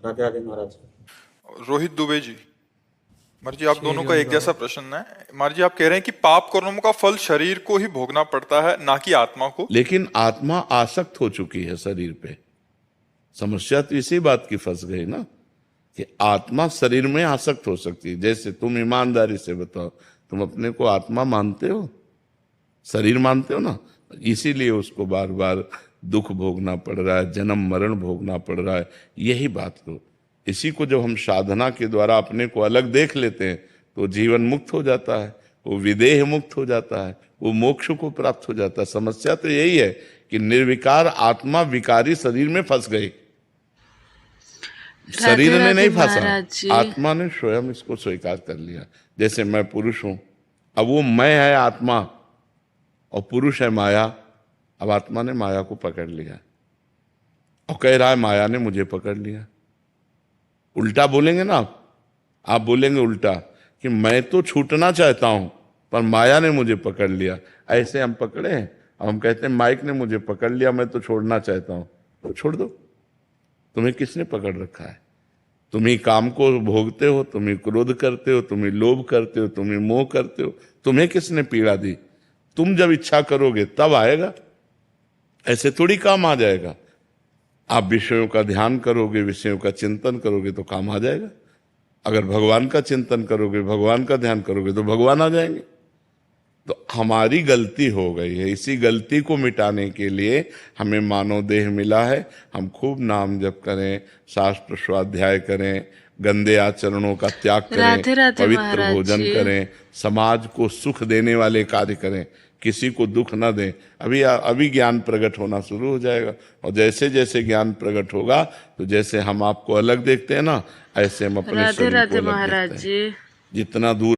राधे राधे महाराज। रोहित दुबे जी, महाराज जी आप दोनों का एक जैसा प्रश्न है। महाराज जी आप कह रहे हैं कि पाप कर्मों का फल शरीर को ही भोगना पड़ता है, ना कि आत्मा को। लेकिन आत्मा आसक्त हो चुकी है शरीर पे। समस्या तो इसी बात की फंस गई ना कि आत्मा शरीर में आसक्त हो सकती है। जैसे तुम ईमानदारी से बताओ, तुम अपने को आत्मा मानते हो, शरीर मानते हो ना? इसीलिए उसको बार बार दुख भोगना पड़ रहा है, जन्म मरण भोगना पड़ रहा है। यही बात को, इसी को जब हम साधना के द्वारा अपने को अलग देख लेते हैं तो जीवन मुक्त हो जाता है, वो विदेह मुक्त हो जाता है, वो मोक्ष को प्राप्त हो जाता है। समस्या तो यही है कि निर्विकार आत्मा विकारी शरीर में फंस गई। शरीर ने नहीं फंसा, आत्मा ने स्वयं इसको स्वीकार कर लिया। जैसे मैं पुरुष हूं, अब वो मैं है आत्मा और पुरुष है माया। अब आत्मा ने माया को पकड़ लिया और कह रहा है माया ने मुझे पकड़ लिया। उल्टा बोलेंगे ना आप बोलेंगे उल्टा कि मैं तो छूटना चाहता हूं पर माया ने मुझे पकड़ लिया। ऐसे हम पकड़े हैं। अब हम कहते हैं माइक ने मुझे पकड़ लिया, मैं तो छोड़ना चाहता हूं। तो छोड़ दो। तुम्हें किसने पकड़ रखा है? तुम ही काम को भोगते हो, तुम ही क्रोध करते हो, तुम ही लोभ करते हो, तुम ही मोह करते हो। तुम्हें किसने पीड़ा दी? तुम जब इच्छा करोगे तब आएगा, ऐसे थोड़ी काम आ जाएगा। आप विषयों का ध्यान करोगे, विषयों का चिंतन करोगे तो काम आ जाएगा। अगर भगवान का चिंतन करोगे, भगवान का ध्यान करोगे तो भगवान आ जाएंगे। तो हमारी गलती हो गई है। इसी गलती को मिटाने के लिए हमें मानव देह मिला है। हम खूब नाम जप करें, शास्त्र स्वाध्याय करें, गंदे आचरणों का त्याग करें, राधे राधे पवित्र भोजन करें, समाज को सुख देने वाले कार्य करें, किसी को दुख न दें। अभी ज्ञान प्रकट होना शुरू हो जाएगा। और जैसे जैसे ज्ञान प्रकट होगा तो जैसे हम आपको अलग देखते हैं ना, ऐसे हम अपने शरीर को अलग देखते हैं। जितना दूर